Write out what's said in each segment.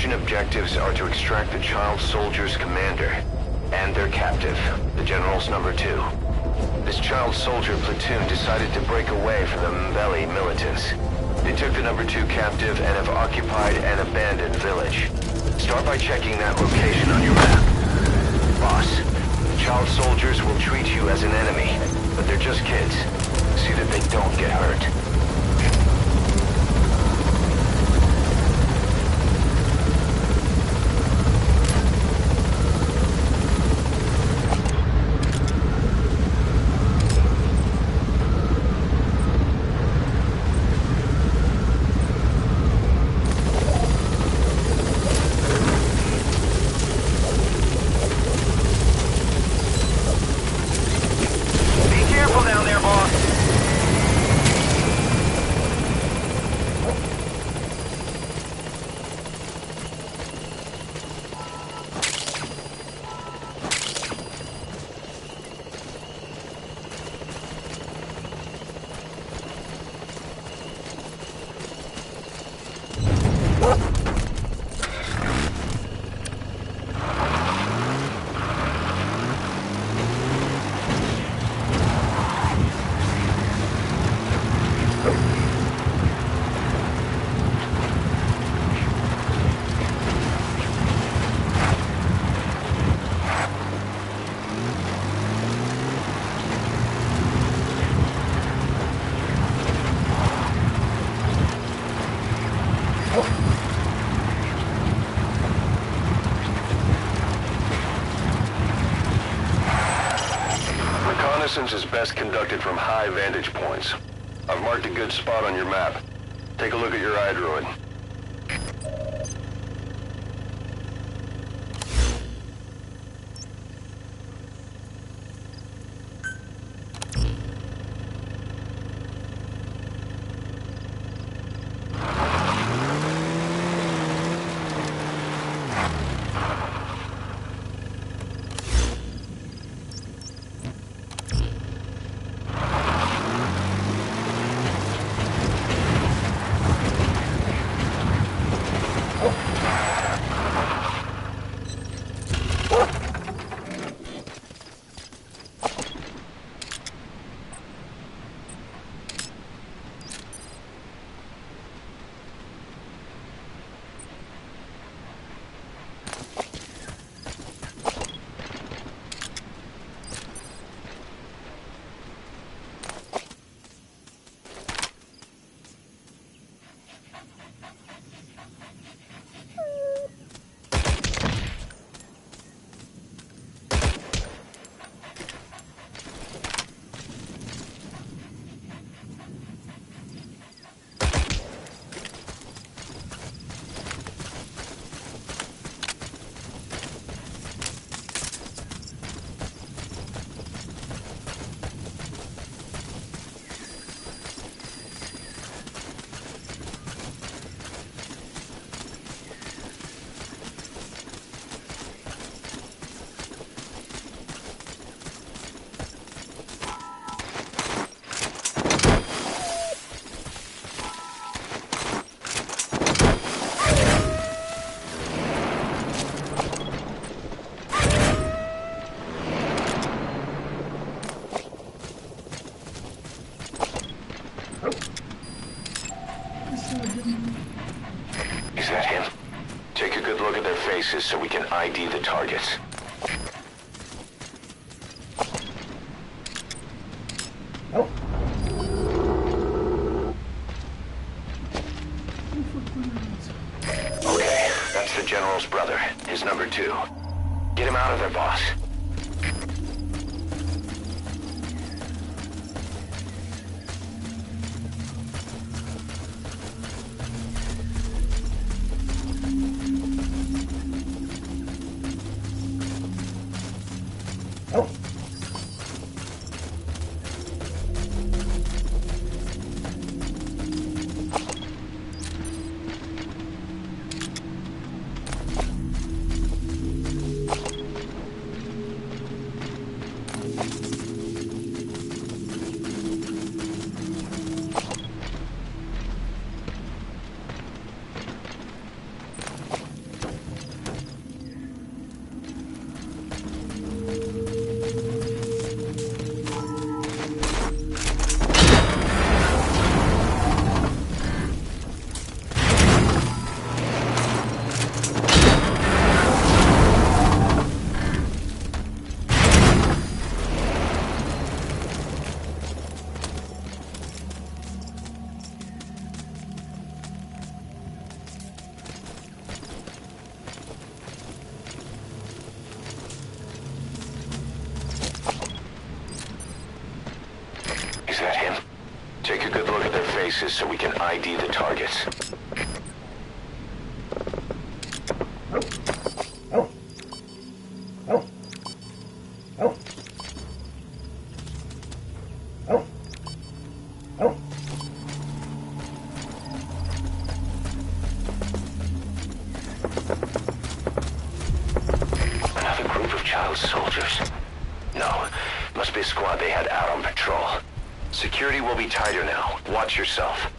Mission objectives are to extract the child soldier's commander and their captive, the General's number 2. This child soldier platoon decided to break away from the Mbeli militants. They took the number 2 captive and have occupied an abandoned village. Start by checking that location on your map. Boss, child soldiers will treat you as an enemy, but they're just kids. See that they don't get hurt. Reconnaissance is best conducted from high vantage points. I've marked a good spot on your map. Take a look at your iDroid. Is that him? Take a good look at their faces so we can ID the targets. Okay, that's the General's brother, his number 2. Get him out of there, boss. boxes so we can ID the targets. Another group of child soldiers. No, must be a squad they had out on patrol. Security will be tighter now. Watch yourself.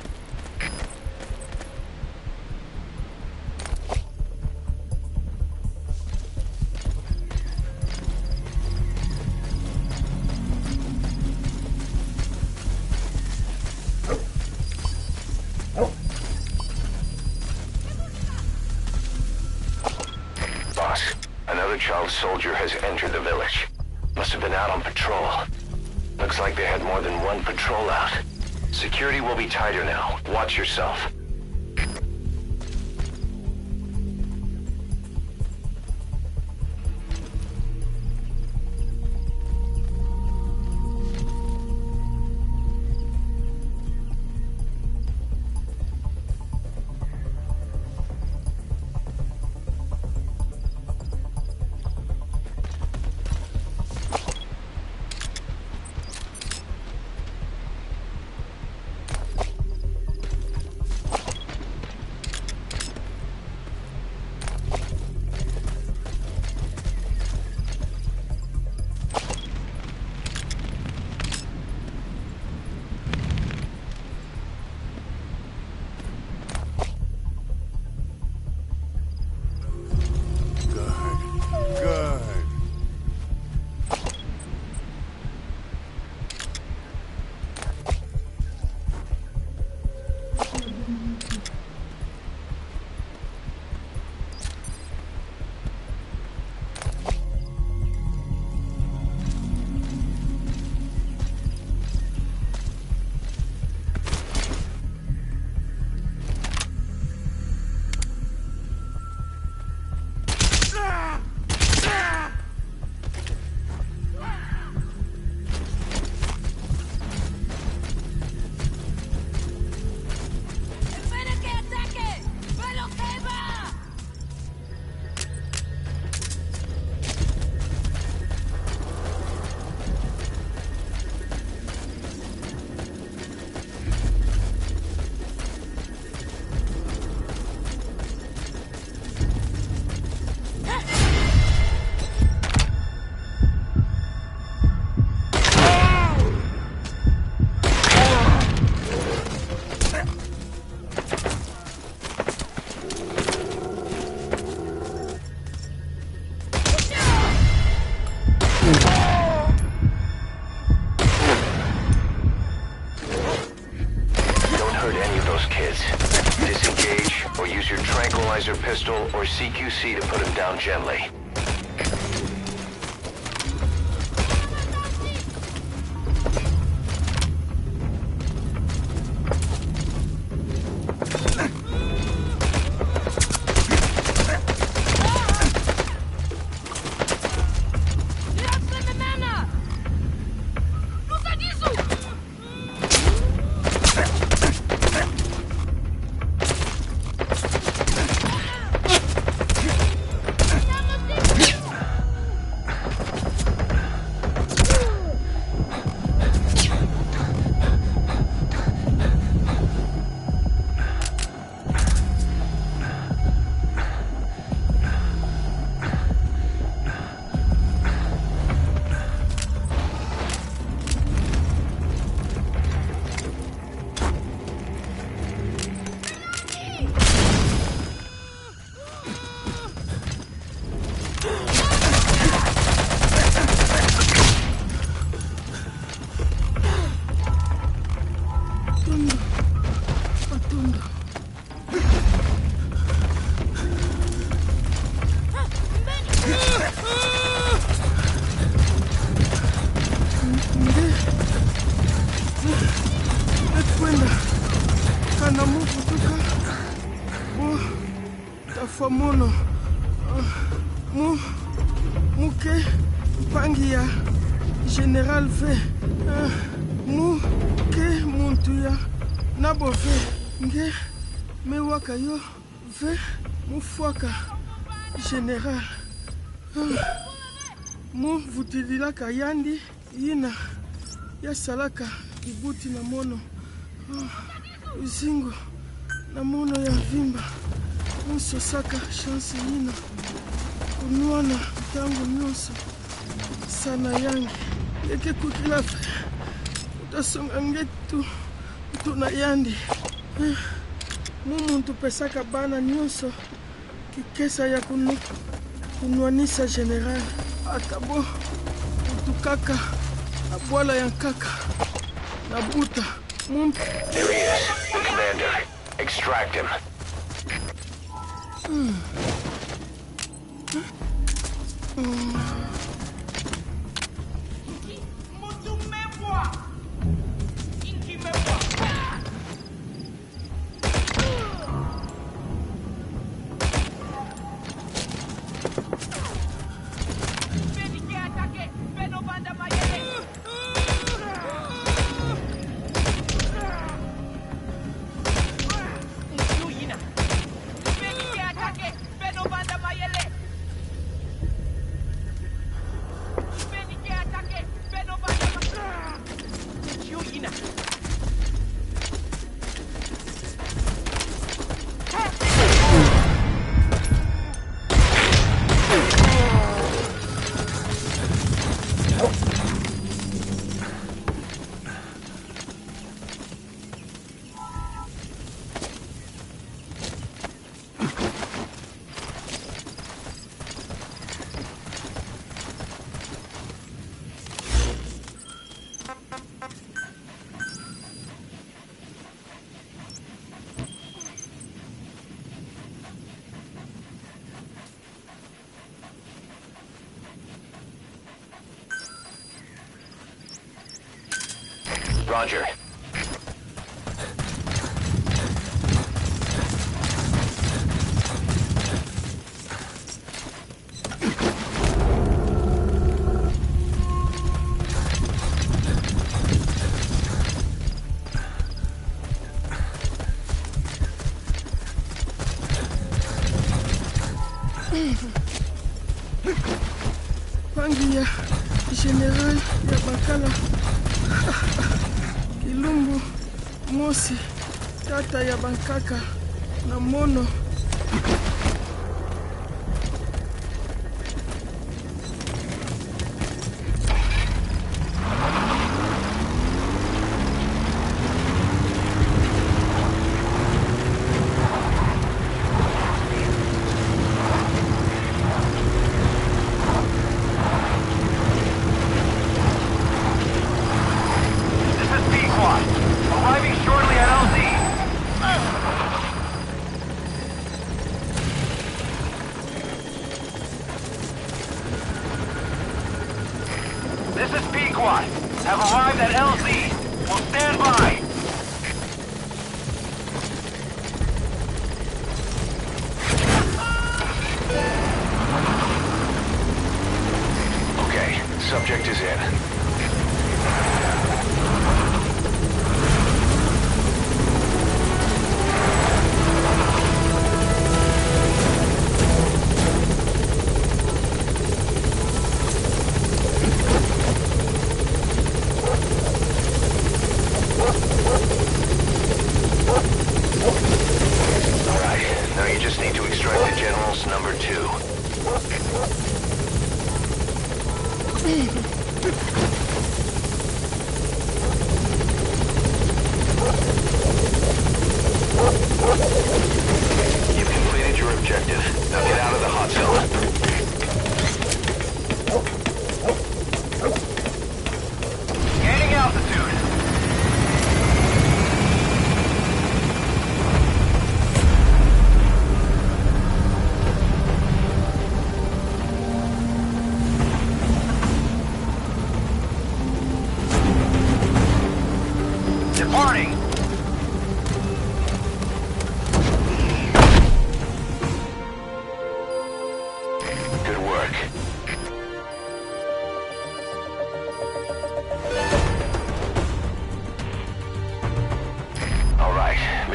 Boss, another child soldier has entered the village. Must have been out on patrol. Looks like they had more than one patrol out. Security will be tighter now. Watch yourself. Disengage, or use your tranquilizer pistol or CQC to put him down gently. Famulo muke pangia General V muke muntu ya Nabo ve, nge, me waka yo, ve, mufuaka, général. Mu vutililaka yandi, yina, ya salaka, ibuti na mono. Uzingo, na mono ya vimba. Musosaka, chance yina. Kunuana, tangu nyonso. Sana yangi, yeke kukila fe. Utasonga ngetu. Tuna yandi mumuntu pesaka bana nyonso kikesa ya kunwanisa general atabo utukaka abwala ya nkaka na buta mumpi. There he is, the commander. Extract him. Roger. Pangi ya general ya Bakala. Kilumbu Mosi, tata ya Bankaka na Mono. This is Pequot. Have arrived at LZ. Will stand by. Okay, subject is in. Number 2.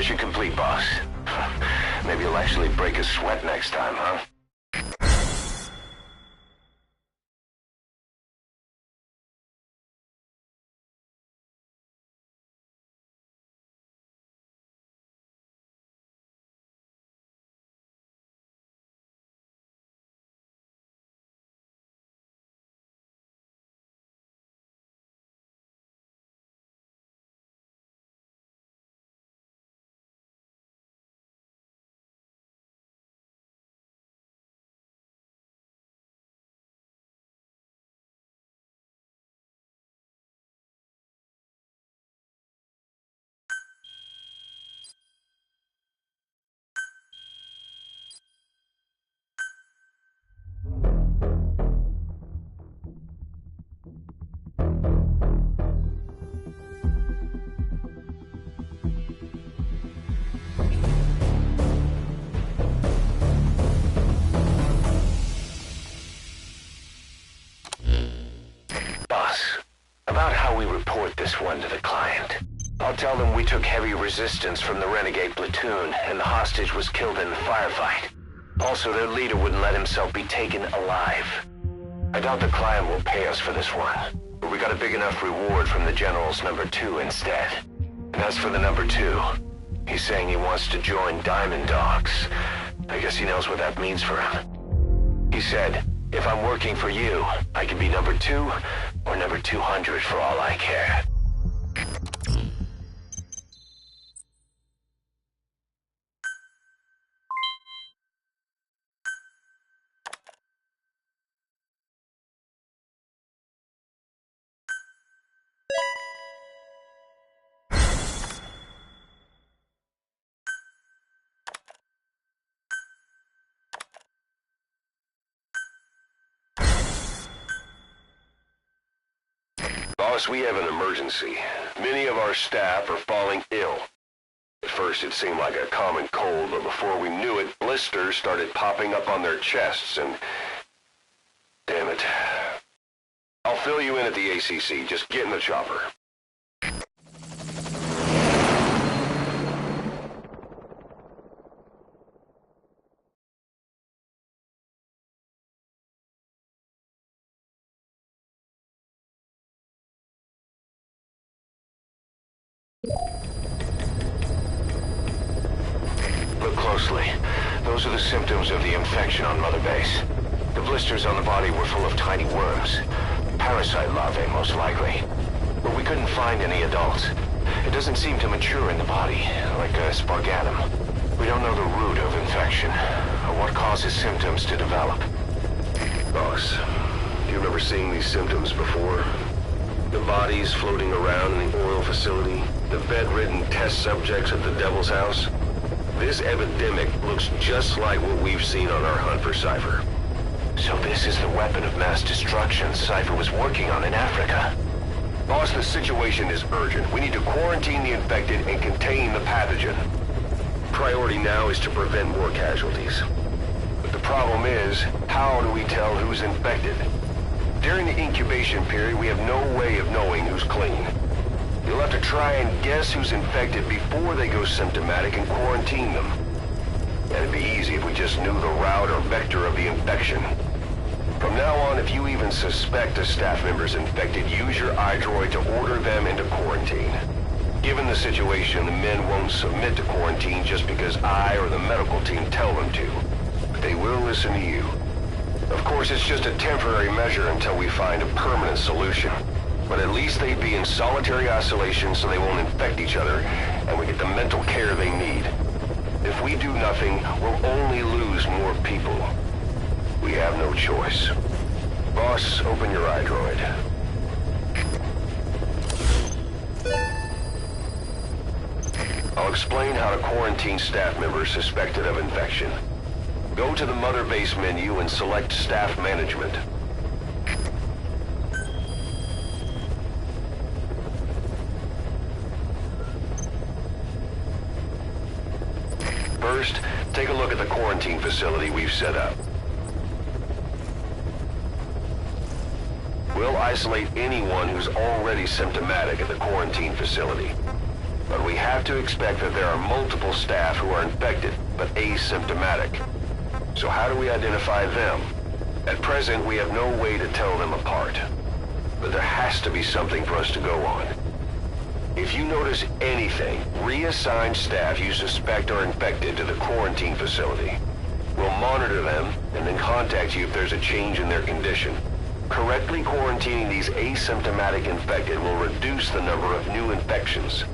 Mission complete, boss. Maybe you'll actually break a sweat next time, huh? About how we report this one to the client. I'll tell them we took heavy resistance from the renegade platoon and the hostage was killed in the firefight. Also, their leader wouldn't let himself be taken alive. I doubt the client will pay us for this one, but we got a big enough reward from the General's number 2 instead. And as for the number 2, he's saying he wants to join Diamond Dogs. I guess he knows what that means for him. He said, if I'm working for you, I can be number 2 or number 200 for all I care. Boss, we have an emergency. Many of our staff are falling ill. At first it seemed like a common cold, but before we knew it, blisters started popping up on their chests and... Damn it. I'll fill you in at the ACC. Just get in the chopper. Look closely. Those are the symptoms of the infection on Mother Base. The blisters on the body were full of tiny worms. Parasite larvae, most likely. But we couldn't find any adults. It doesn't seem to mature in the body, like a spargatum. We don't know the root of infection, or what causes symptoms to develop. Boss, do you remember seeing these symptoms before? The bodies floating around in the oil facility, the bedridden test subjects at the Devil's House. This epidemic looks just like what we've seen on our hunt for Cypher. So this is the weapon of mass destruction Cypher was working on in Africa. Boss, the situation is urgent. We need to quarantine the infected and contain the pathogen. Priority now is to prevent more casualties. But the problem is, how do we tell who's infected? During the incubation period, we have no way of knowing who's clean. You'll have to try and guess who's infected before they go symptomatic and quarantine them. And it'd be easy if we just knew the route or vector of the infection. From now on, if you even suspect a staff member's infected, use your iDroid to order them into quarantine. Given the situation, the men won't submit to quarantine just because I or the medical team tell them to. But they will listen to you. Of course, it's just a temporary measure until we find a permanent solution. But at least they'd be in solitary isolation so they won't infect each other, and we get the mental care they need. If we do nothing, we'll only lose more people. We have no choice. Boss, open your iDroid. I'll explain how to quarantine staff members suspected of infection. Go to the Mother Base menu and select Staff Management. First, take a look at the quarantine facility we've set up. We'll isolate anyone who's already symptomatic at the quarantine facility. But we have to expect that there are multiple staff who are infected, but asymptomatic. So how do we identify them? At present, we have no way to tell them apart. But there has to be something for us to go on. If you notice anything, reassign staff you suspect are infected to the quarantine facility. We'll monitor them, and then contact you if there's a change in their condition. Correctly quarantining these asymptomatic infected will reduce the number of new infections.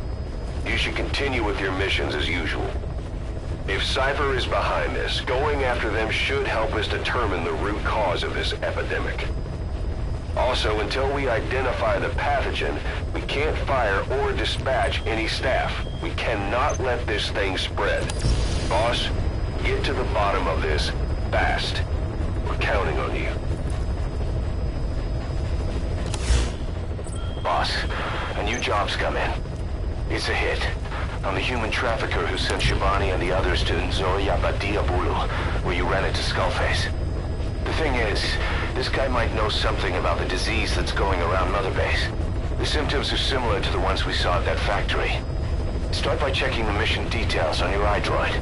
You should continue with your missions as usual. If Cypher is behind this, going after them should help us determine the root cause of this epidemic. Also, until we identify the pathogen, we can't fire or dispatch any staff. We cannot let this thing spread. Boss, get to the bottom of this fast. We're counting on you. Boss, a new job's come in. It's a hit. I'm the human trafficker who sent Shabani and the others to Nzoya Badia Bulu, where you ran into Skullface. The thing is, this guy might know something about the disease that's going around Mother Base. The symptoms are similar to the ones we saw at that factory. Start by checking the mission details on your iDroid.